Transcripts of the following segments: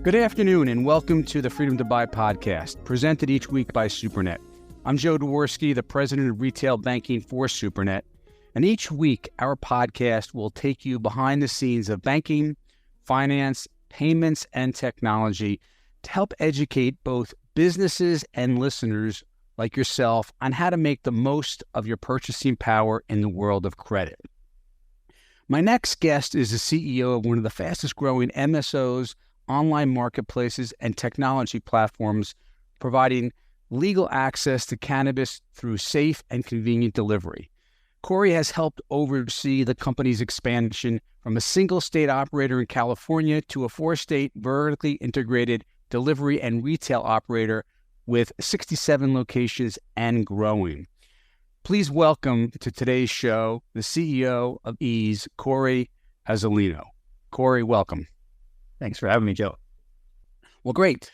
Good afternoon and welcome to the Freedom to Buy podcast, presented each week by SuperNet. I'm Joe Dworsky, the president of retail banking for SuperNet, and each week our podcast will take you behind the scenes of banking, finance, payments, and technology to help educate both businesses and listeners like yourself on how to make the most of your purchasing power in the world of credit. My next guest is the CEO of one of the fastest growing MSOs, online marketplaces, and technology platforms, providing legal access to cannabis through safe and convenient delivery. Cory has helped oversee the company's expansion from a single state operator in California to a 4-state vertically integrated delivery and retail operator with 67 locations and growing. Please welcome to today's show the CEO of Eaze, Cory Azzalino. Cory, welcome. Thanks for having me, Joe. Well, great.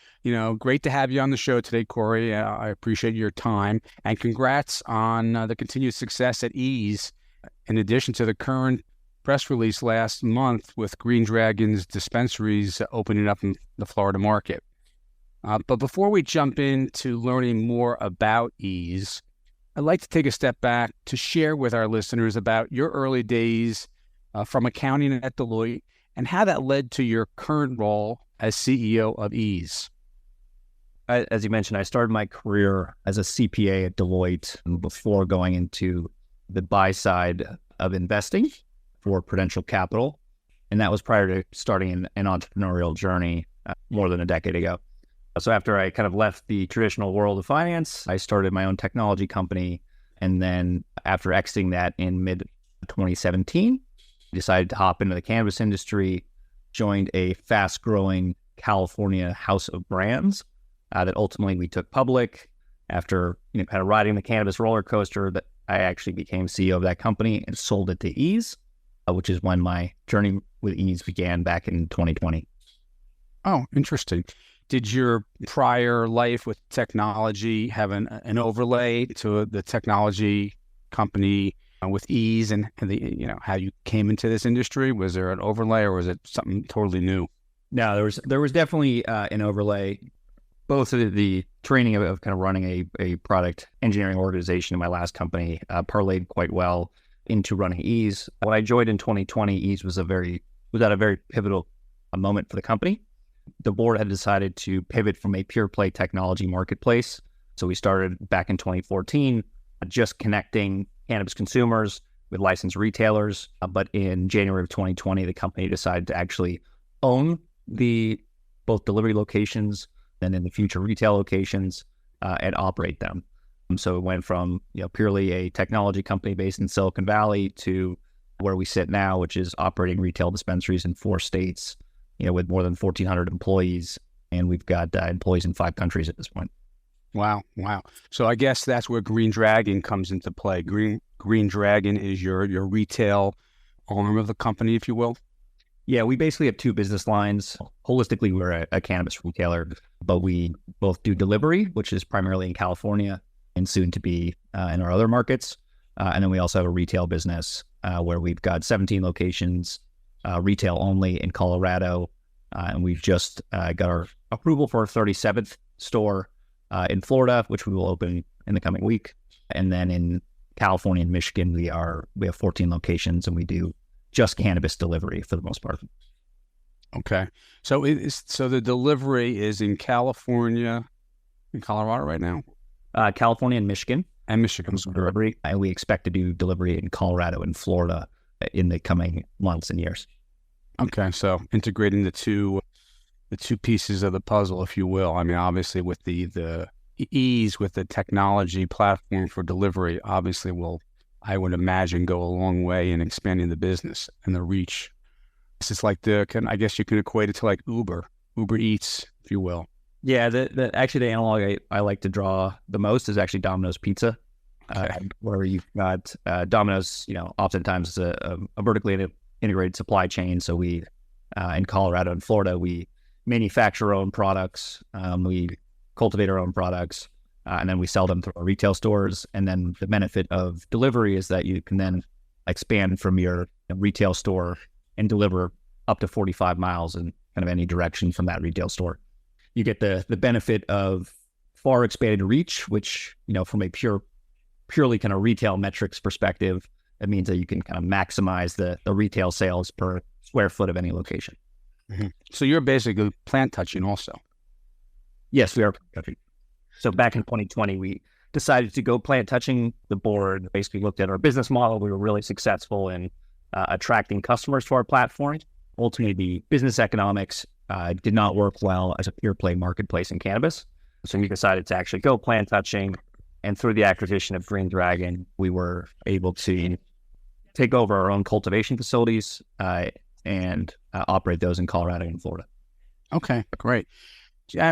Great to have you on the show today, Cory. I appreciate your time, and congrats on the continued success at Eaze, in addition to the current press release last month with Green Dragon's dispensaries opening up in the Florida market. But before we jump into learning more about Eaze, I'd like to take a step back to share with our listeners about your early days from accounting at Deloitte and how that led to your current role as CEO of Eaze. As you mentioned, I started my career as a CPA at Deloitte before going into the buy side of investing for Prudential Capital. And that was prior to starting an entrepreneurial journey more than a decade ago. So after I kind of left the traditional world of finance, I started my own technology company. And then after exiting that in mid-2017, decided to hop into the cannabis industry, joined a fast-growing California house of brands that ultimately we took public. After kind of riding the cannabis roller coaster, that I actually became CEO of that company and sold it to Eaze, which is when my journey with Eaze began back in 2020. Oh, interesting. Did your prior life with technology have an overlay to the technology company with Eaze and the how you came into this industry? Was there an overlay, or was it something totally new? No, there was definitely an overlay. Both of the training of kind of running a product engineering organization in my last company parlayed quite well into running Eaze. When I joined in 2020, Eaze was at a very pivotal moment for the company. The board had decided to pivot from a pure play technology marketplace. So we started back in 2014, just connecting cannabis consumers with licensed retailers. But in January of 2020, the company decided to actually own both delivery locations and in the future retail locations and operate them. So it went from purely a technology company based in Silicon Valley to where we sit now, which is operating retail dispensaries in 4 states, with more than 1,400 employees, and we've got employees in 5 countries at this point. Wow. So I guess that's where Green Dragon comes into play. Green Dragon is your retail arm of the company, if you will. Yeah, we basically have 2 business lines. Holistically, we're a cannabis retailer, but we both do delivery, which is primarily in California and soon to be in our other markets. And then we also have a retail business where we've got 17 locations, retail only in Colorado. And we've just got our approval for our 37th store in Florida, which we will open in the coming week. And then in California and Michigan, we have 14 locations, and we do just cannabis delivery for the most part. Okay. So the delivery is in California, in Colorado right now? California and Michigan. And Michigan. Delivery. And we expect to do delivery in Colorado and Florida in the coming months and years. Okay. So integrating the two pieces of the puzzle, if you will. I mean, obviously with the Eaze, with the technology platform for delivery, obviously will, I would imagine, go a long way in expanding the business and the reach. This is like I guess you can equate it to like Uber Eats, if you will. Yeah, actually the analog I like to draw the most is actually Domino's Pizza, where you've got Domino's, oftentimes is a vertically integrated supply chain. So we, in Colorado and Florida, we manufacture our own products, we cultivate our own products, and then we sell them through our retail stores. And then the benefit of delivery is that you can then expand from your retail store and deliver up to 45 miles and kind of any direction from that retail store. You get the benefit of far expanded reach, which, from a purely kind of retail metrics perspective, it means that you can kind of maximize the retail sales per square foot of any location. Mm-hmm. So you're basically plant touching also. Yes, we are plant touching. So back in 2020, we decided to go plant touching. The board basically looked at our business model. We were really successful in attracting customers to our platform. Ultimately, the business economics did not work well as a pure play marketplace in cannabis. So we decided to actually go plant touching. And through the acquisition of Green Dragon, we were able to take over our own cultivation facilities and operate those in Colorado and Florida. Okay, great.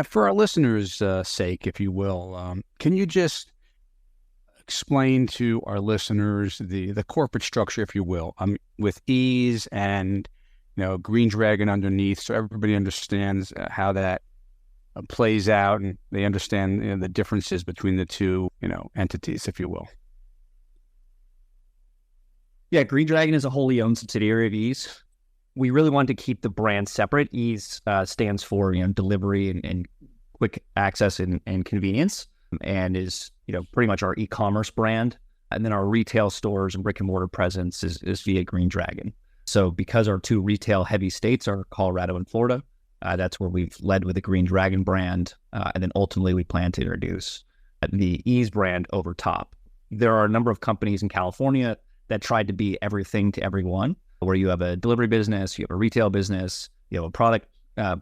For our listeners' sake, if you will, can you just explain to our listeners the corporate structure, if you will, with Eaze and Green Dragon underneath, so everybody understands how that plays out and they understand the differences between the two entities, if you will. Yeah, Green Dragon is a wholly owned subsidiary of Eaze. We really wanted to keep the brand separate. Eaze stands for delivery and quick access and convenience, and is pretty much our e-commerce brand. And then our retail stores and brick and mortar presence is via Green Dragon. So because our two retail heavy states are Colorado and Florida, that's where we've led with the Green Dragon brand, and then ultimately we plan to introduce the Eaze brand over top. There are a number of companies in California that tried to be everything to everyone, where you have a delivery business, you have a retail business, you have a product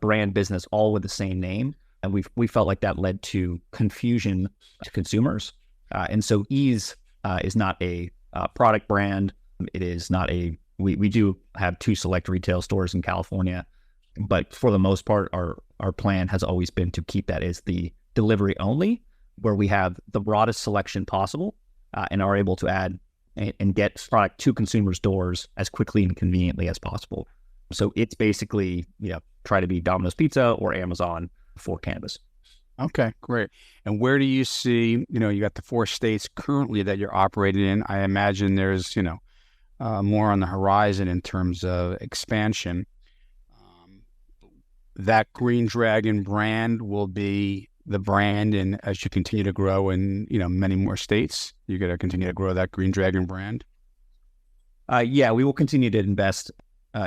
brand business, all with the same name. And we felt like that led to confusion to consumers. And so Eaze is not a product brand. It is not we do have 2 select retail stores in California, but for the most part, our plan has always been to keep that as the delivery only, where we have the broadest selection possible and are able to add and get product to consumers' doors as quickly and conveniently as possible. So it's basically, try to be Domino's Pizza or Amazon for cannabis. Okay, great. And where do you see, you got the 4 states currently that you're operating in. I imagine there's, more on the horizon in terms of expansion. That Green Dragon brand will be the brand, and as you continue to grow in many more states, you're going to continue to grow that Green Dragon brand. Yeah, we will continue to invest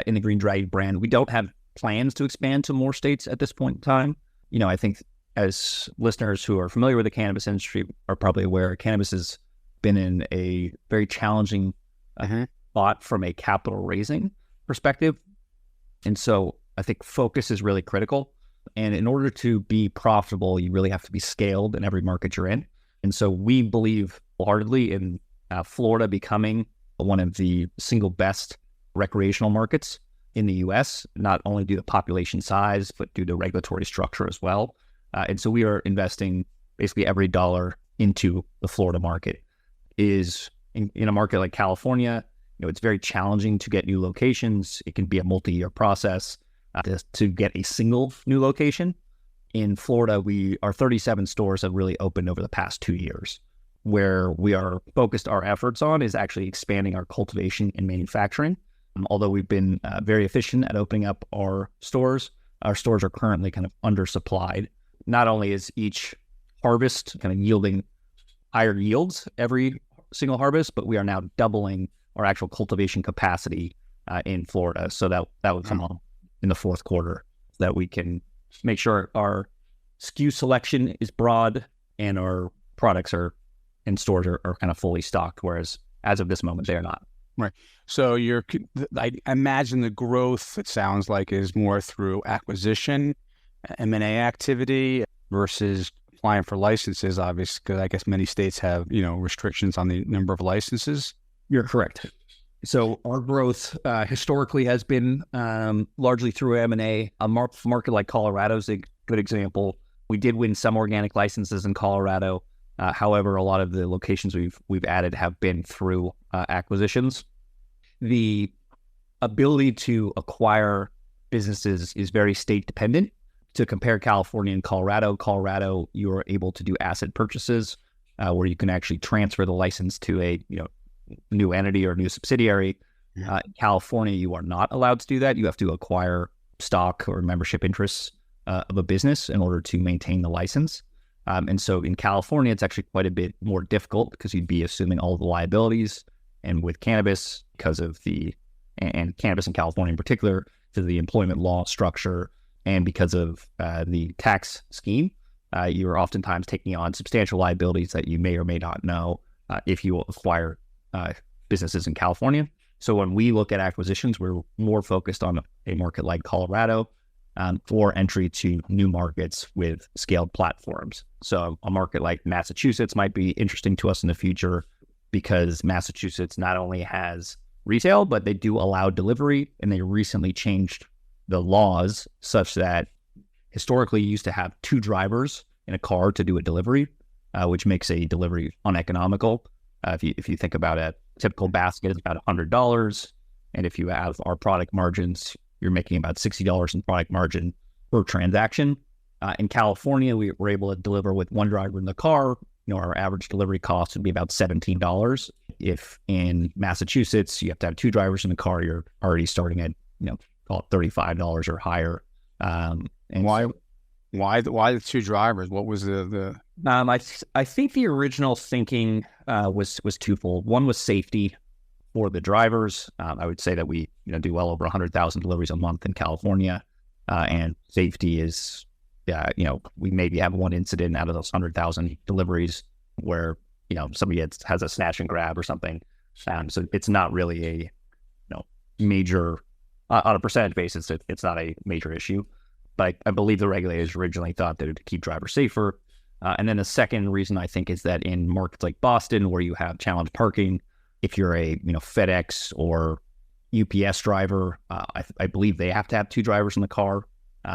in the Green Dragon brand. We don't have plans to expand to more states at this point in time. I think as listeners who are familiar with the cannabis industry are probably aware, cannabis has been in a very challenging spot from a capital raising perspective, and so I think focus is really critical. And in order to be profitable, you really have to be scaled in every market you're in. And so we believe wholeheartedly in Florida becoming one of the single best recreational markets in the U.S., not only due to population size, but due to regulatory structure as well. And so we are investing basically every dollar into the Florida market. Is in a market like California, it's very challenging to get new locations. It can be a multi-year process to get a single new location. In Florida, our 37 stores have really opened over the past 2 years. Where we are focused our efforts on is actually expanding our cultivation and manufacturing. Although we've been very efficient at opening up our stores are currently kind of undersupplied. Not only is each harvest kind of yielding higher yields every single harvest, but we are now doubling our actual cultivation capacity in Florida. So that would come on in the fourth quarter, that we can make sure our SKU selection is broad and our products and stores are kind of fully stocked, whereas as of this moment, they are not. Right. So I imagine the growth, it sounds like, is more through acquisition, M&A activity versus applying for licenses, obviously, because I guess many states have, restrictions on the number of licenses. You're correct. So our growth historically has been largely through M&A. A market like Colorado is a good example. We did win some organic licenses in Colorado. However, a lot of the locations we've added have been through acquisitions. The ability to acquire businesses is very state dependent. To compare California and Colorado, you are able to do asset purchases where you can actually transfer the license to a new entity or new subsidiary. In California, you are not allowed to do that. You have to acquire stock or membership interests of a business in order to maintain the license. And so in California, it's actually quite a bit more difficult because you'd be assuming all the liabilities. And with cannabis, because of and cannabis in California in particular, because of the employment law structure and because of the tax scheme, you're oftentimes taking on substantial liabilities that you may or may not know if you acquire businesses in California. So when we look at acquisitions, we're more focused on a market like Colorado for entry to new markets with scaled platforms. So a market like Massachusetts might be interesting to us in the future because Massachusetts not only has retail, but they do allow delivery, and they recently changed the laws such that historically you used to have 2 drivers in a car to do a delivery, which makes a delivery uneconomical. If you think about a typical basket, it's about $100. And if you have our product margins, you're making about $60 in product margin per transaction. In California, we were able to deliver with 1 driver in the car. Our average delivery cost would be about $17. If in Massachusetts, you have to have 2 drivers in the car, you're already starting at, call it $35 or higher. And why the 2 drivers? What was the? I think the original thinking was twofold. One was safety for the drivers. I would say that we do well over 100,000 deliveries a month in California, and safety is, we maybe have 1 incident out of those 100,000 deliveries where somebody has a snatch and grab or something. So it's not really a major on a percentage basis. It's not a major issue. But I believe the regulators originally thought that it would keep drivers safer. And then the second reason I think is that in markets like Boston, where you have challenged parking, if you're a FedEx or UPS driver, I believe they have to have 2 drivers in the car,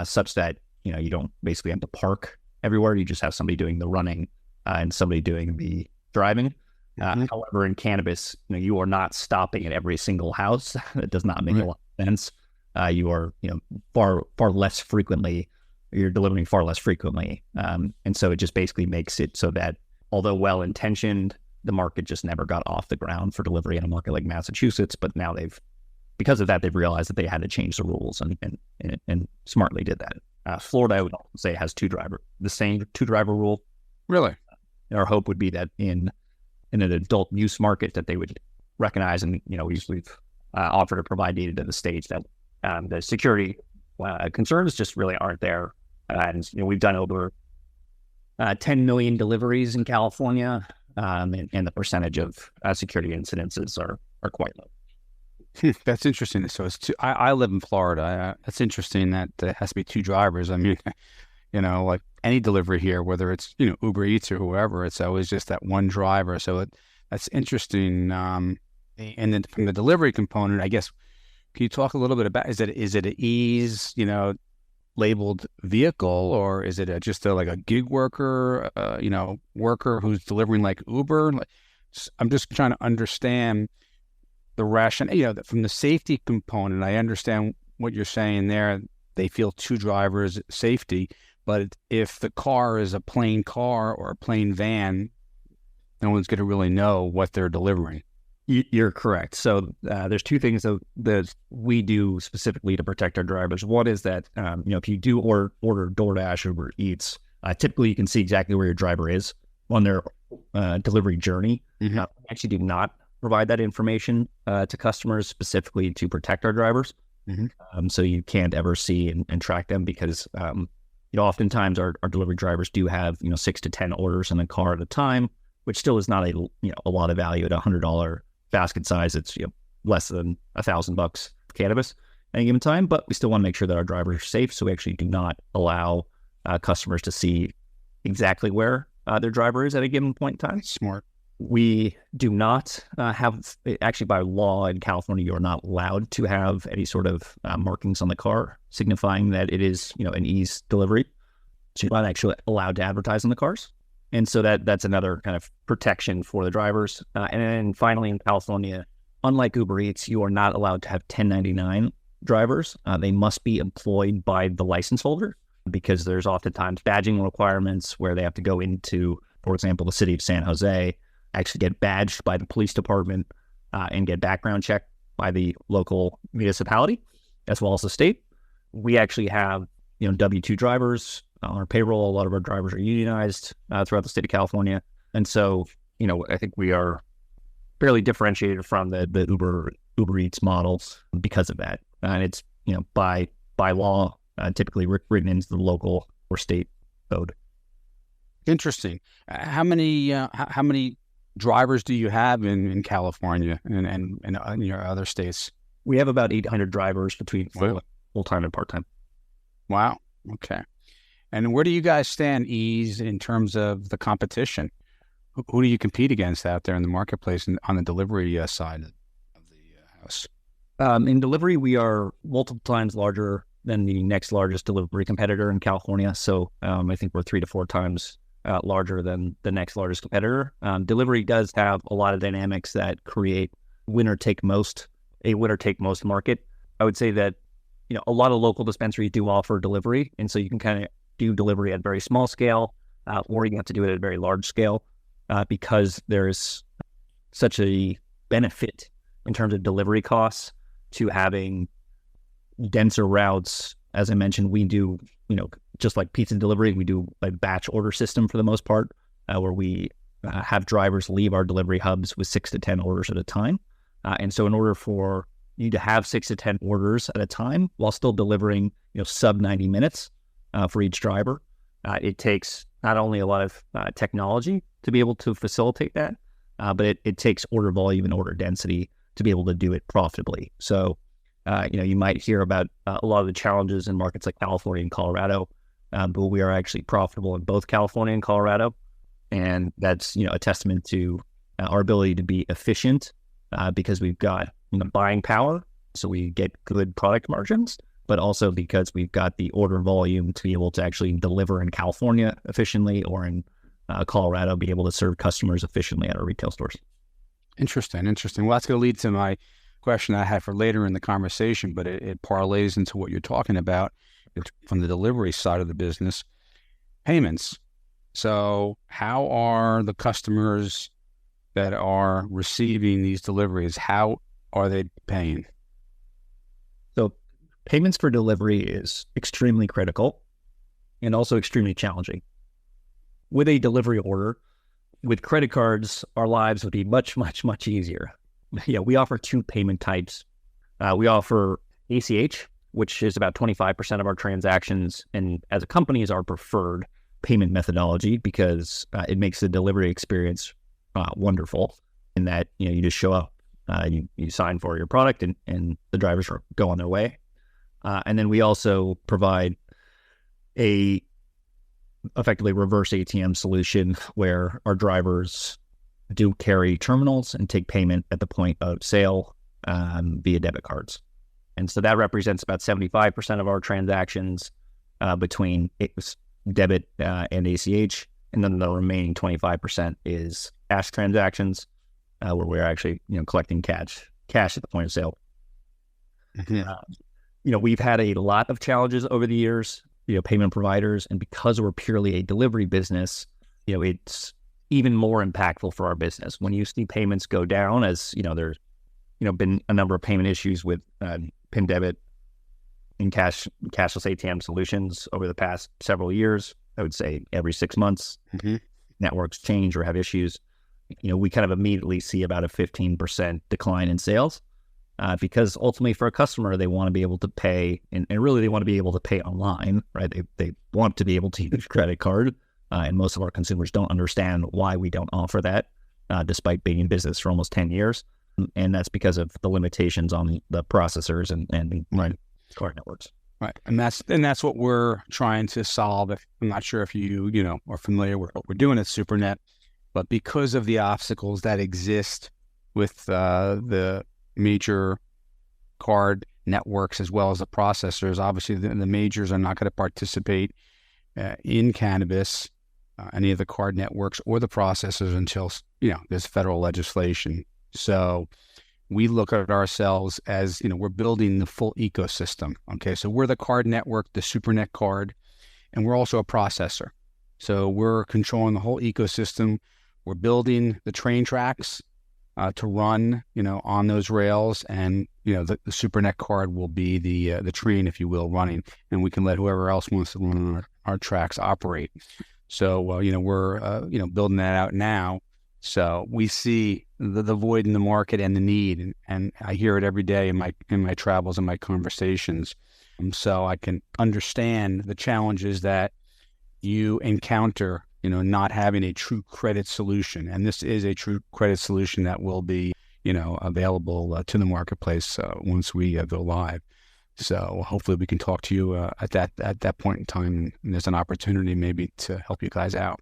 such that you don't basically have to park everywhere. You just have somebody doing the running and somebody doing the driving. However, in cannabis, you are not stopping at every single house. That does not make a lot of sense. You are, far less frequently. You're delivering far less frequently, and so it just basically makes it so that although well-intentioned, the market just never got off the ground for delivery in a market like Massachusetts. But now because of that, they've realized that they had to change the rules and smartly did that. Florida, I would say, has the same 2-driver rule. Really? Our hope would be that in an adult use market that they would recognize, and we've offered to provide data to the states that the security concerns just really aren't there. And we've done over 10 million deliveries in California, and the percentage of security incidences are quite low. That's interesting. So it's I live in Florida. That's interesting that it has to be 2 drivers. I mean, like any delivery here, whether it's Uber Eats or whoever, it's always just that 1 driver. So that's interesting. And then from the delivery component, I guess, can you talk a little bit about, is it an Eaze, labeled vehicle, or is it just like a gig worker, worker who's delivering like Uber? I'm just trying to understand the rationale, from the safety component. I understand what you're saying there. They feel 2 drivers safety, but if the car is a plain car or a plain van, no one's going to really know what they're delivering. You're correct. So there's 2 things that we do specifically to protect our drivers. One is that, if you do order DoorDash, Uber Eats, typically you can see exactly where your driver is on their delivery journey. We actually do not provide that information to customers specifically to protect our drivers. So you can't ever see and track them because, oftentimes our delivery drivers do have, 6 to 10 orders in a car at a time, which still is not a lot of value at $100 basket size. It's less than $1,000 cannabis at any given time, but we still want to make sure that our drivers are safe. So we actually do not allow customers to see exactly where their driver is at a given point in time. Smart. We do not actually by law in California, you are not allowed to have any sort of markings on the car signifying that it is, an Eaze delivery. So you're not actually allowed to advertise on the cars. And so that's another kind of protection for the drivers. And then finally in California, unlike Uber Eats, you are not allowed to have 1099 drivers. They must be employed by the license holder because there's oftentimes badging requirements where they have to go into, for example, the city of San Jose, actually get badged by the police department and get background checked by the local municipality as well as the state. we actually have, W-2 drivers on our payroll. A lot of our drivers are unionized throughout the state of California. And so, I think we are fairly differentiated from the Uber Eats models because of that. And it's, by law, typically written into the local or state code. Interesting. How many drivers do you have in California and in your other states? We have about 800 drivers between full-time and part-time. Wow. Okay. And where do you guys stand, Eaze, in terms of the competition? Who do you compete against out there in the marketplace and on the delivery side of the house? In delivery, we are multiple times larger than the next largest delivery competitor in California. So I think we're 3 to 4 times larger than the next largest competitor. Delivery does have a lot of dynamics that create a winner take most market. I would say that, a lot of local dispensaries do offer delivery. And so you can kind of do delivery at very small scale, or you can have to do it at a very large scale because there's such a benefit in terms of delivery costs to having denser routes. As I mentioned, we do, just like pizza delivery, we do a batch order system for the most part, where we have drivers leave our delivery hubs with 6 to 10 orders at a time. And so in order for you to have 6 to 10 orders at a time while still delivering, sub 90 minutes for each driver, it takes not only a lot of technology to be able to facilitate that, but it takes order volume and order density to be able to do it profitably. So, you might hear about a lot of the challenges in markets like California and Colorado, but we are actually profitable in both California and Colorado. And that's, a testament to our ability to be efficient because we've got buying power, so we get good product margins, but also because we've got the order volume to be able to actually deliver in California efficiently, or in Colorado, be able to serve customers efficiently at our retail stores. Interesting. Well, that's going to lead to my question I had for later in the conversation, but it parlays into what you're talking about. It's from the delivery side of the business. Payments. So how are the customers that are receiving these deliveries, how are they paying? So payments for delivery is extremely critical and also extremely challenging. With a delivery order, with credit cards, our lives would be much, much, much easier. Yeah, we offer 2 payment types. We offer ACH, which is about 25% of our transactions, and as a company is our preferred payment methodology because it makes the delivery experience wonderful in that, you just show up, you sign for your product and the drivers go on their way. And then we also provide a effectively reverse ATM solution where our drivers do carry terminals and take payment at the point of sale via debit cards. And so that represents about 75% of our transactions between debit and ACH. And then the remaining 25% is cash transactions where we're actually, collecting cash at the point of sale. Mm-hmm. We've had a lot of challenges over the years, payment providers, and because we're purely a delivery business, it's even more impactful for our business. When you see payments go down, as there's been a number of payment issues with PIN debit and cashless ATM solutions over the past several years. I would say every 6 months, mm-hmm. networks change or have issues. We kind of immediately see about a 15% decline in sales because ultimately for a customer, they want to be able to pay, and really they want to be able to pay online, right? They want to be able to use credit card, and most of our consumers don't understand why we don't offer that, despite being in business for almost 10 years. And that's because of the limitations on the processors and right. card networks. Right. And that's what we're trying to solve. I'm not sure if you are familiar with what we're doing at SuperNet, but because of the obstacles that exist with the major card networks as well as the processors, obviously the majors are not going to participate in cannabis, any of the card networks or the processors until there's federal legislation. So we look at ourselves as, we're building the full ecosystem. Okay. So we're the card network, the SuperNet card, and we're also a processor. So we're controlling the whole ecosystem. We're building the train tracks to run, on those rails, and the SuperNet card will be the train, if you will, running, and we can let whoever else wants to run on our tracks operate. So we're building that out now. So we see the void in the market and the need, and I hear it every day in my travels and my conversations. So I can understand the challenges that you encounter, not having a true credit solution. And this is a true credit solution that will be, available to the marketplace once we go live. So hopefully we can talk to you at that point in time, and there's an opportunity maybe to help you guys out.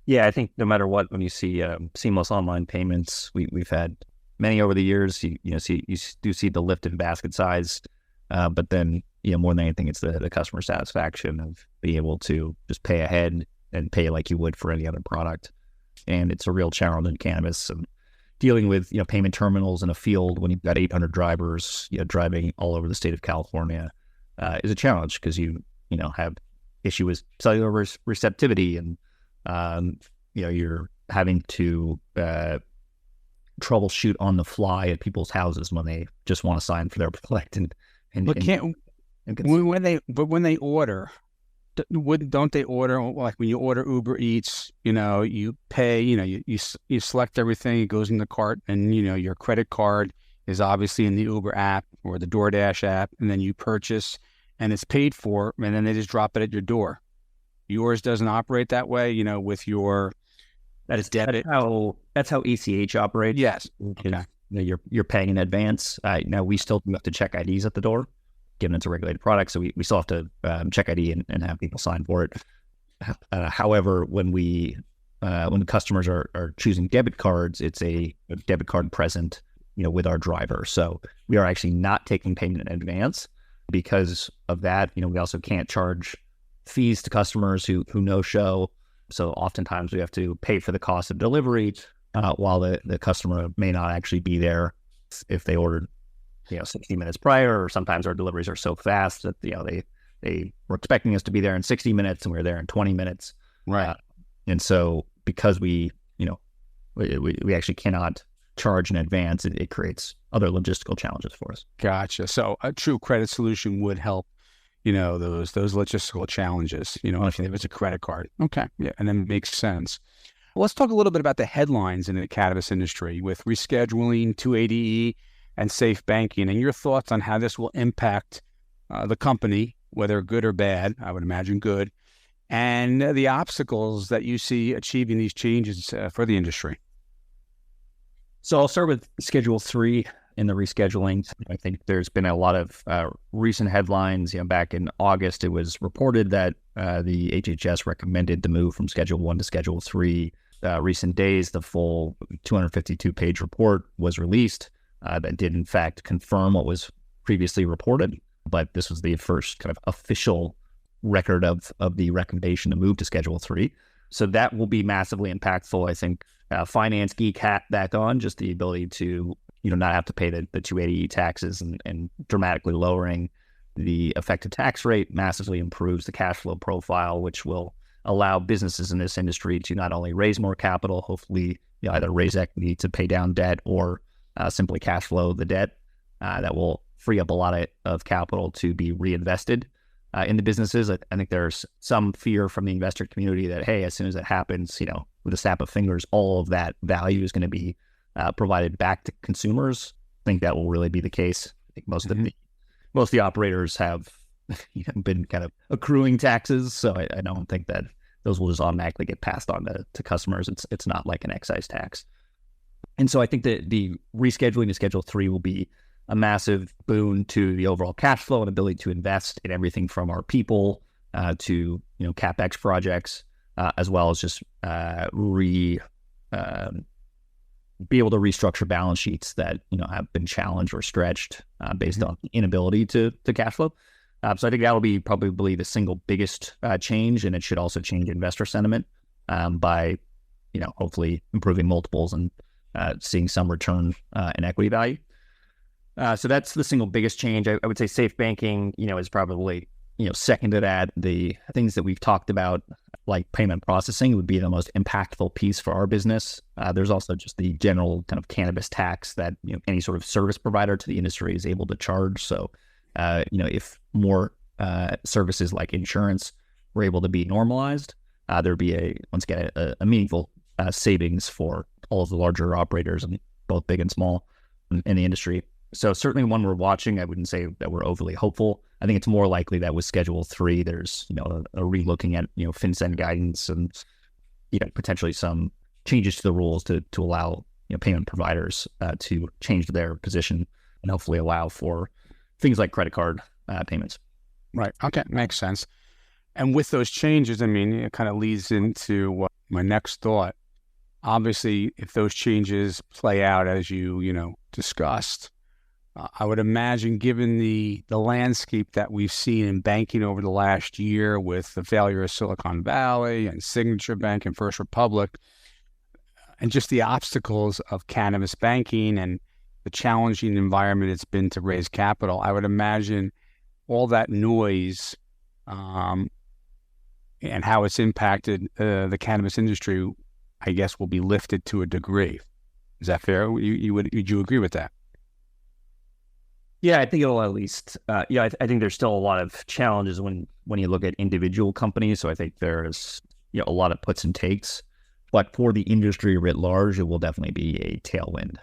Yeah, I think no matter what, when you see seamless online payments, we've had many over the years. You do see the lift in basket size, but then more than anything, it's the customer satisfaction of being able to just pay ahead and pay like you would for any other product. And it's a real challenge in cannabis, and dealing with payment terminals in a field when you've got 800 drivers driving all over the state of California is a challenge, because you have issue with cellular receptivity, and you're having to troubleshoot on the fly at people's houses when they just want to sign for their product. When they order, don't they order, like when you order Uber Eats, you pay, you select everything, it goes in the cart, and your credit card is obviously in the Uber app or the DoorDash app, and then you purchase and it's paid for, and then they just drop it at your door. Yours doesn't operate that way, with your debit. That's how ACH operates. Yes. Okay. You're paying in advance. Now we still do have to check IDs at the door, given it's a regulated product, so we still have to check ID and have people sign for it. However, when customers are choosing debit cards, it's a debit card present, with our driver. So we are actually not taking payment in advance because of that. We also can't charge fees to customers who no show. So oftentimes we have to pay for the cost of delivery while the customer may not actually be there if they ordered 60 minutes prior, or sometimes our deliveries are so fast that they were expecting us to be there in 60 minutes and we were there in 20 minutes. Right. And so because we actually cannot charge in advance, it creates other logistical challenges for us. Gotcha. So a true credit solution would help, those logistical challenges, if it's a credit card. Okay. Yeah. And then it makes sense. Well, let's talk a little bit about the headlines in the cannabis industry with rescheduling, 280E, and safe banking, and your thoughts on how this will impact the company, whether good or bad. I would imagine good, and the obstacles that you see achieving these changes for the industry. So I'll start with Schedule 3 in the rescheduling. I think there's been a lot of recent headlines. Back in August, it was reported that the HHS recommended the move from Schedule 1 to Schedule 3. Recent days, the full 252-page report was released. That did, in fact, confirm what was previously reported, but this was the first kind of official record of the recommendation to move to Schedule 3. So that will be massively impactful. I think finance geek hat back on, just the ability to not have to pay the 280E taxes, and dramatically lowering the effective tax rate massively improves the cash flow profile, which will allow businesses in this industry to not only raise more capital, hopefully either raise equity to pay down debt or simply cash flow the debt. That will free up a lot of capital to be reinvested in the businesses. I think there's some fear from the investor community that, hey, as soon as it happens, with a snap of fingers, all of that value is going to be provided back to consumers. I think that will really be the case. I think most of the operators have been kind of accruing taxes, so I don't think that those will just automatically get passed on to customers. It's not like an excise tax. And so I think that the rescheduling to Schedule 3 will be a massive boon to the overall cash flow and ability to invest in everything from our people to CapEx projects, as well as just be able to restructure balance sheets that have been challenged or stretched based on inability to cash flow. So I think that'll be probably the single biggest change, and it should also change investor sentiment by hopefully improving multiples and seeing some return in equity value. So that's the single biggest change. I would say safe banking, is probably second to that. The things that we've talked about like payment processing would be the most impactful piece for our business. There's also just the general kind of cannabis tax that any sort of service provider to the industry is able to charge. So, if more services like insurance were able to be normalized, there'd be a meaningful savings for all of the larger operators, and both big and small in the industry. So certainly one we're watching. I wouldn't say that we're overly hopeful. I think it's more likely that with Schedule 3, there's a relooking at FinCEN guidance and potentially some changes to the rules to allow payment providers to change their position and hopefully allow for things like credit card payments. Right. Okay, makes sense. And with those changes, I mean, it kind of leads into my next thought. Obviously, if those changes play out as you discussed, I would imagine, given the landscape that we've seen in banking over the last year with the failure of Silicon Valley and Signature Bank and First Republic, and just the obstacles of cannabis banking and the challenging environment it's been to raise capital, I would imagine all that noise and how it's impacted the cannabis industry, I guess, will be lifted to a degree. Is that fair? Would you agree with that? Yeah, I think it'll at least, I think there's still a lot of challenges when you look at individual companies. So I think there's a lot of puts and takes, but for the industry writ large, it will definitely be a tailwind.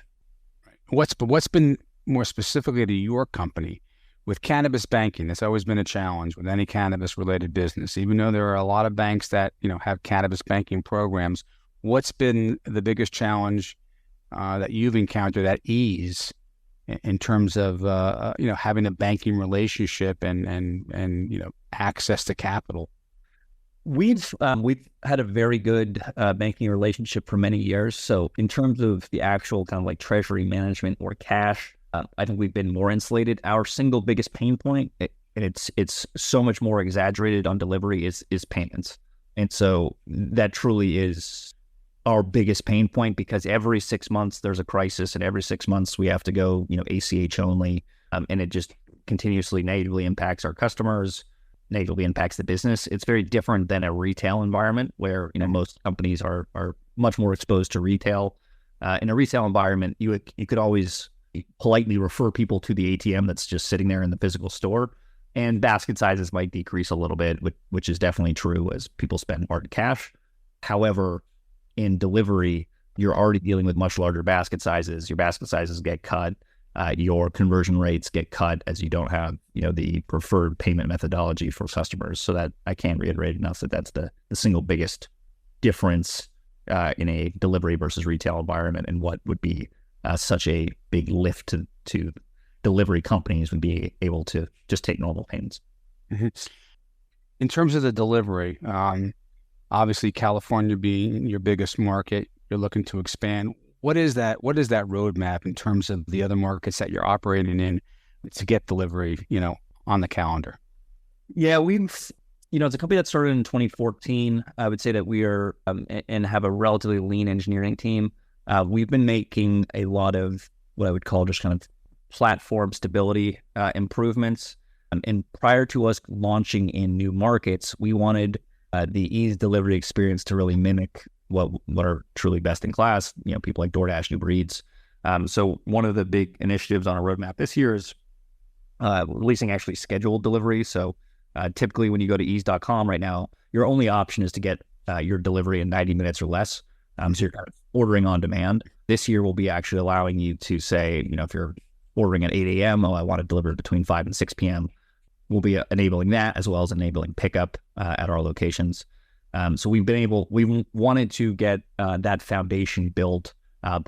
Right. What's been more specifically to your company with cannabis banking? That's always been a challenge with any cannabis related business, even though there are a lot of banks that have cannabis banking programs. What's been the biggest challenge that you've encountered at Eaze in terms of having a banking relationship and access to capital? We've had a very good banking relationship for many years. So in terms of the actual kind of like treasury management or cash, I think we've been more insulated. Our single biggest pain point, and it's so much more exaggerated on delivery, is payments. And so that truly is our biggest pain point, because every 6 months there's a crisis, and every 6 months we have to go, ACH only. And it just continuously negatively impacts our customers, negatively impacts the business. It's very different than a retail environment where, most companies are much more exposed to retail. In a retail environment, you could always politely refer people to the ATM that's just sitting there in the physical store, and basket sizes might decrease a little bit, which is definitely true as people spend hard cash. However, in delivery, you're already dealing with much larger basket sizes. Your basket sizes get cut. Your conversion rates get cut as you don't have, the preferred payment methodology for customers. So that I can't reiterate enough that that's the single biggest difference in a delivery versus retail environment, and what would be such a big lift to delivery companies would be able to just take normal payments. Mm-hmm. In terms of the delivery, obviously California being your biggest market, you're looking to expand. What is that roadmap in terms of the other markets that you're operating in to get delivery, on the calendar? Yeah, it's a company that started in 2014. I would say that we are and have a relatively lean engineering team. We've been making a lot of what I would call just kind of platform stability improvements. And prior to us launching in new markets, we wanted the Eaze delivery experience to really mimic what are truly best in class, people like DoorDash, Uber Eats. So one of the big initiatives on our roadmap this year is releasing actually scheduled delivery. So typically when you go to eaze.com right now, your only option is to get your delivery in 90 minutes or less. So you're kind of ordering on demand. This year we'll be actually allowing you to say, if you're ordering at 8 a.m., I want to deliver between 5 and 6 p.m. We'll be enabling that, as well as enabling pickup at our locations. So we wanted to get that foundation built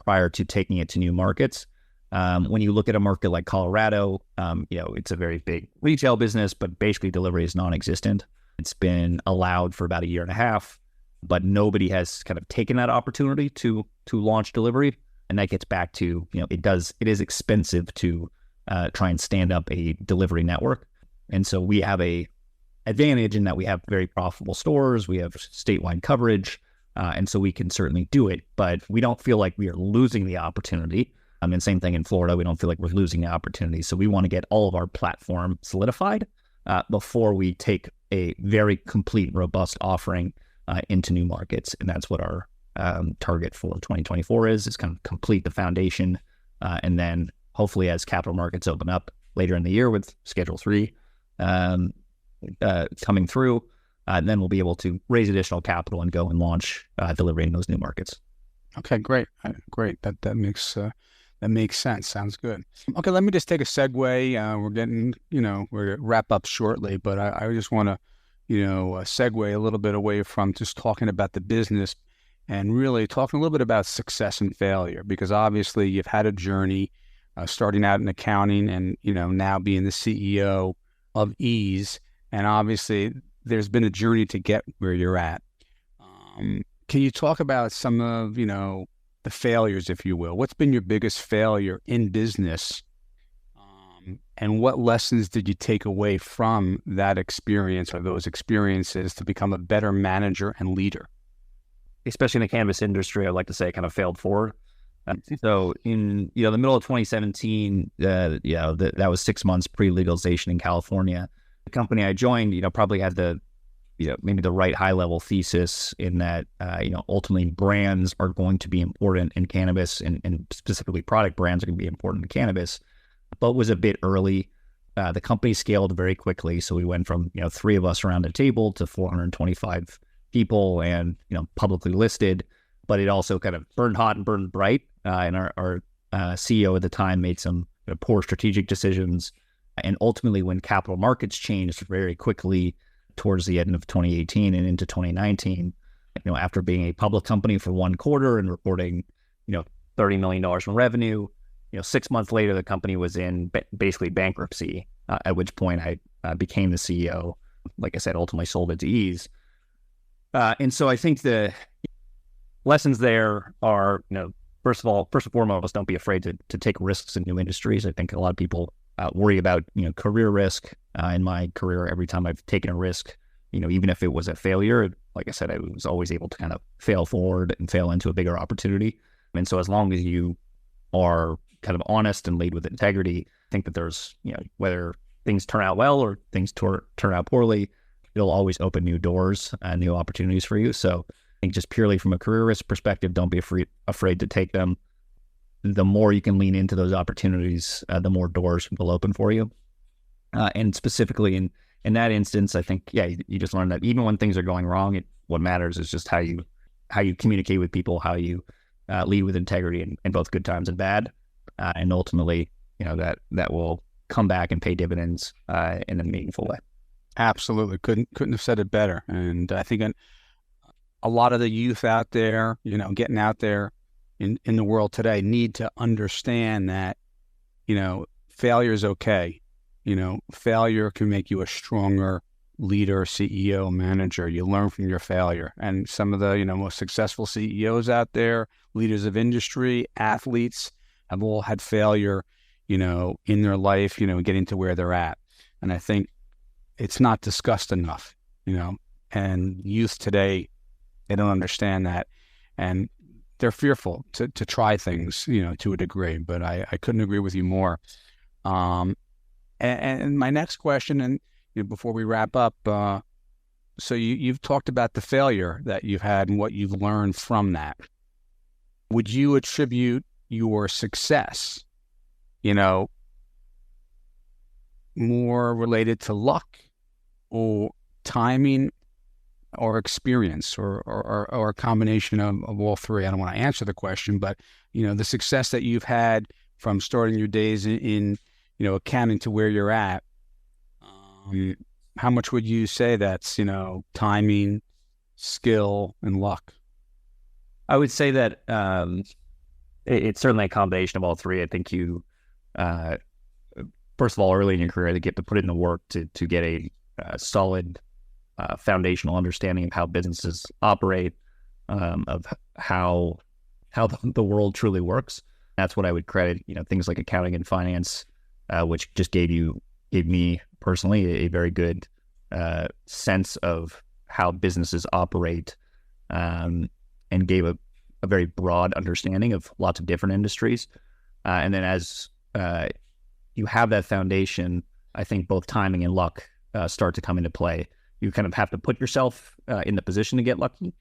prior to taking it to new markets. When you look at a market like Colorado, it's a very big retail business, but basically delivery is non-existent. It's been allowed for about a year and a half, but nobody has kind of taken that opportunity to launch delivery. And that gets back to, it is expensive to try and stand up a delivery network. And so we have a advantage in that we have very profitable stores, we have statewide coverage, and so we can certainly do it, but we don't feel like we are losing the opportunity. And same thing in Florida, we don't feel like we're losing the opportunity. So we want to get all of our platform solidified before we take a very complete, robust offering into new markets. And that's what our target for 2024 is kind of complete the foundation. And then hopefully as capital markets open up later in the year with Schedule 3 coming through, then we'll be able to raise additional capital and go and launch Delivery in those new markets. Okay, great. Great. That makes sense. Sounds good. Okay, let me just take a segue. We're getting, we're going to wrap up shortly, but I just want to, segue a little bit away from just talking about the business and really talking a little bit about success and failure, because obviously you've had a journey starting out in accounting and, now being the CEO of Eaze. And obviously there's been a journey to get where you're at. Can you talk about some of, the failures, if you will? What's been your biggest failure in business? And what lessons did you take away from that experience or those experiences to become a better manager and leader? Especially in the cannabis industry, I'd like to say I kind of failed forward. So in, the middle of 2017, that was 6 months pre-legalization in California. The company I joined, probably had the maybe the right high level thesis in that, ultimately brands are going to be important in cannabis and specifically product brands are going to be important in cannabis, but was a bit early. The company scaled very quickly. So we went from, 3 of us around the table to 425 people and, publicly listed, but it also kind of burned hot and burned bright. And our CEO at the time made some poor strategic decisions. And ultimately when capital markets changed very quickly, towards the end of 2018 and into 2019, after being a public company for 1 quarter and reporting, $30 million in revenue, 6 months later, the company was in basically bankruptcy, at which point I became the CEO. Like I said, ultimately sold it to Eaze. And so I think the lessons there are, first and foremost, don't be afraid to take risks in new industries. I think a lot of people worry about, career risk. In my career, every time I've taken a risk, even if it was a failure, like I said, I was always able to kind of fail forward and fail into a bigger opportunity. And so as long as you are kind of honest and lead with integrity, I think that there's, whether things turn out well or things turn out poorly, it'll always open new doors and new opportunities for you. So I think just purely from a career risk perspective, don't be afraid to take them. The more you can lean into those opportunities, the more doors will open for you. And specifically in that instance, I think, you just learn that even when things are going wrong, what matters is just how you communicate with people, how you lead with integrity in both good times and bad. And ultimately, that will come back and pay dividends in a meaningful way. Absolutely. Couldn't have said it better. And I think a lot of the youth out there, getting out there in the world today need to understand that, failure is okay. Failure can make you a stronger leader, CEO, manager. You learn from your failure. And some of the, most successful CEOs out there, leaders of industry, athletes, have all had failure, in their life, getting to where they're at. And I think it's not discussed enough, and youth today, they don't understand that. And they're fearful to try things, to a degree, but I couldn't agree with you more. And my next question, and before we wrap up, so you've talked about the failure that you've had and what you've learned from that. Would you attribute your success, more related to luck or timing or experience or a combination of all three? I don't want to answer the question, but, the success that you've had from starting your days in accounting to where you're at, how much would you say that's, timing, skill, and luck? I would say that it's certainly a combination of all three. I think you, first of all, early in your career, you get to put in the work to get a solid foundational understanding of how businesses operate, of how the world truly works. That's what I would credit, things like accounting and finance, which just gave me personally a very good sense of how businesses operate, and gave a very broad understanding of lots of different industries. And then as you have that foundation, I think both timing and luck start to come into play. you kind of have to put yourself in the position to get lucky.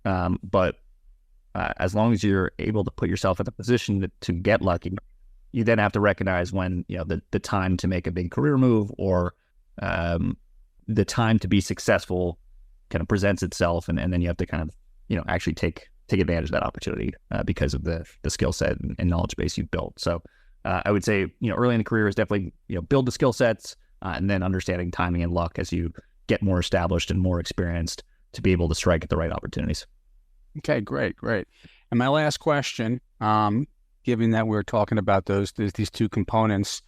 But as long as you're able to put yourself in the position to get lucky, you then have to recognize when, the time to make a big career move or the time to be successful kind of presents itself. And then you have to kind of, actually take advantage of that opportunity because of the skill set and knowledge base you've built. So I would say, early in the career is definitely, build the skill sets and then understanding timing and luck as you get more established and more experienced to be able to strike at the right opportunities. Okay, great. And my last question, given that we're talking about these two components,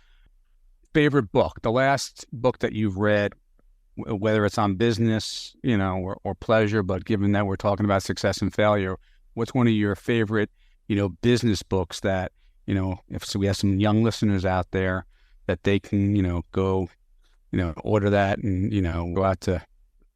favorite book, the last book that you've read, whether it's on business, or pleasure, but given that we're talking about success and failure, what's one of your favorite, business books that, if we have some young listeners out there that they can, go, order that and, go out to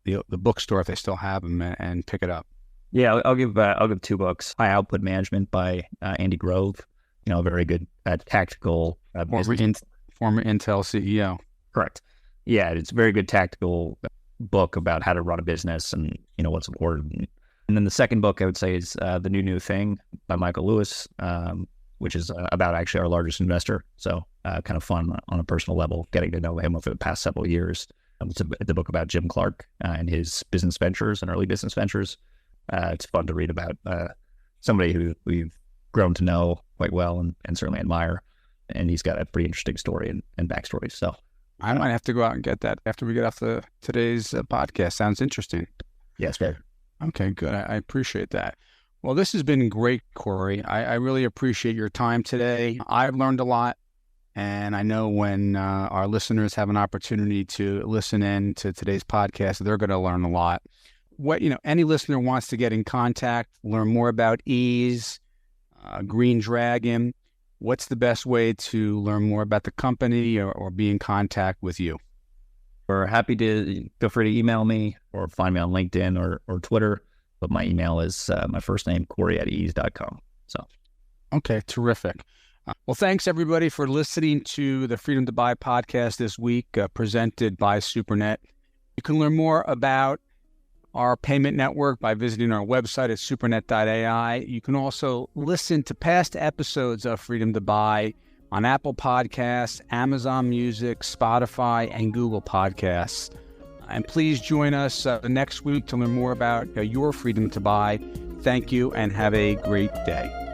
the bookstore if they still have them and pick it up? Yeah, I'll give two books. High Output Management by Andy Grove. A very good tactical former Intel CEO. Correct. Yeah, it's a very good tactical book about how to run a business and what's important. And then the second book I would say is The New Thing by Michael Lewis, which is about actually our largest investor. So kind of fun on a personal level, getting to know him over the past several years. It's a book about Jim Clark and his business ventures and early business ventures. It's fun to read about somebody who we've grown to know quite well and certainly admire. And he's got a pretty interesting story and backstory. So I might have to go out and get that after we get off today's podcast. Sounds interesting. Yes, sir. Okay, good. I appreciate that. Well, this has been great, Cory. I really appreciate your time today. I've learned a lot. And I know when our listeners have an opportunity to listen in to today's podcast, they're going to learn a lot. What, any listener wants to get in contact, learn more about Eaze, Green Dragon, what's the best way to learn more about the company or be in contact with you? We're happy to feel free to email me or find me on LinkedIn or Twitter. But my email is my first name, Cory@eaze.com. So, okay, terrific. Well, thanks everybody for listening to the Freedom to Buy podcast this week, presented by SuperNet. You can learn more about our payment network by visiting our website at supernet.ai. You can also listen to past episodes of Freedom to Buy on Apple Podcasts, Amazon Music, Spotify, and Google Podcasts. And please join us next week to learn more about your freedom to buy. Thank you and have a great day.